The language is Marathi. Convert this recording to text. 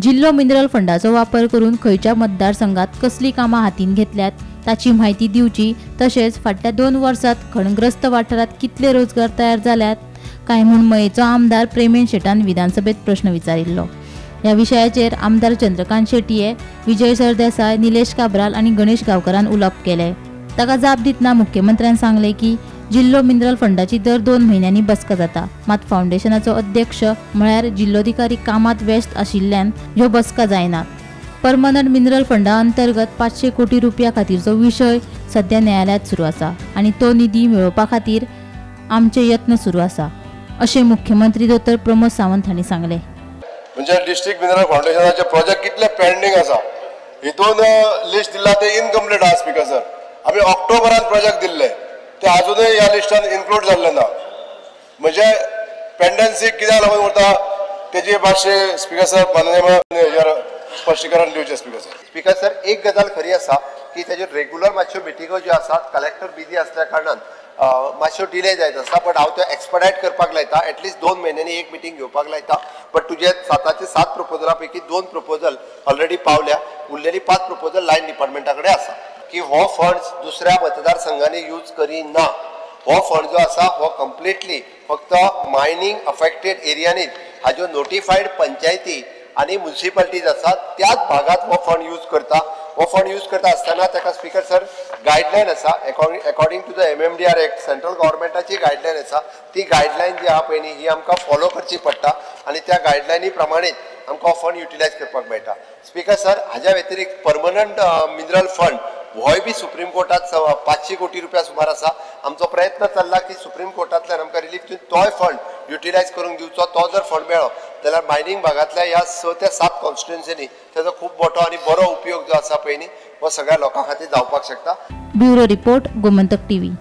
जिल्लो मिनरल फंडाचो वापर करून खंयच्या मतदारसंघात कसली कामां हातीन घेतल्यात ताची माहिती दिवची, तशेंच फाटल्या 2 वर्सांत खणग्रस्त वाठारात कितले रोजगार तयार जाल्यात काय म्हूण मयेचो आमदार प्रेमेन शेटान विधानसभेत प्रश्न विचारिल्लो। ह्या विशयाचेर आमदार चंद्रकांत शेटये, विजय सरदेसाय, निलेश काब्राल आनी गणेश गांवकरान उलोवप केले। ताका जाप दितना मुख्यमंत्र्यान सांगले की जिल्लो मिनरल फंडाची दर 2 म्हयन्यांनी बसका जाता, मात फाउंडेशनाचो अध्यक्ष म्हळ्यार जिल्लोधिकारी कामात व्यस्त आशिल्ल्यान ह्यो बसका जायनात। परमनंट मिनरल फंडा अंतर्गत 500 कोटी रुपया खातीरचो विशय सध्या न्यायालयात सुरू आसा आनी तो निधी मेळोवपा खातीर आमचे यत्न सुरू आसा, अशें मुख्यमंत्री डॉ प्रमोद सावंत हांणी सांगले। म्हणजे डिस्ट्रिक्ट मिनरल फाउंडेशनाचे प्रोजेक्ट कितले पेंडिंग आसा हितून लिस्ट दिला ते इनकम्प्लीट आहा स्पीकर सर। आमी ऑक्टोबरान प्रोजेक्ट दिल्ले ते अजूनही ह्या लिस्टान इन्क्लूड जाल्ले ना, म्हणजे पेंडन्सी कित्याक लागून उरता तेजी मातशें स्पीकर सर माननीय स्पश्टीकरण दिवचें स्पीकर सर। स्पीकर सर, एक गजाल खरी आसा की तेजे रेग्युलर मातश्यो मिटिंगो ज्यो आसात कलेक्टर बिजी आसल्या कारणान मातश्यो डिले जायत आसा, बट हांव त्यो एक्सपडायट करपाक लायता, एटलीस्ट 2 म्हयन्यांनी एक मिटींग घेवपाक लायता। बट तुजे 7 प्रपोजला पैकी 2 प्रपोजल ऑलरेडी पावल्या, उरलेली 5 प्रपोजल लायन डिपार्टमेंटा कडेन आसा की हो फंड्स दुसऱ्या मतदारसंघांनी यूज करिना। हो फंड जो आसा हो कंप्लिटली फक्त मायनिंग अफेक्टेड एरियांनी हाज्यो नोटिफाईड पंचायती आणि म्युनिसिपालिटीज आसात त्याच भागात हो फंड यूज करता। हो फंड यूज करता आसतना ताका स्पीकर सर गायडलायन आसा, according to the MMDR act central गव्हर्मेंटाची गायडलायन आसा, ती गायडलायन जी आहा पळय न्ही ही आमकां फॉलो करची पडटा आणि त्या गायडलायनी प्रमाणेच आमकां हो फंड युटिलायज करपाक मेळटा। स्पीकर सर, हाज्या व्यतिरिक्त परमनंट मिनरल फंड होय बी सुप्रीम कोर्टात 500 कोटी रुपया सुमार आसा। आमचो प्रयत्न चल्ला की सुप्रीम कोर्टांतल्यान आमकां रिलीफ दिवन तोय फंड युटिलायज करूंक दिवचो। तो जर फंड मेळ्ळो जाल्यार मायनिंग भागांतल्या ह्या 6 ते 7 कॉन्स्टिट्युएन्सीनी तेजो खूब मोठो आनी बरो उपयोग जो आसा पळय न्ही हो सगळ्या लोकां खातीर जावपाक शकता। Bureau report, Gomantak TV।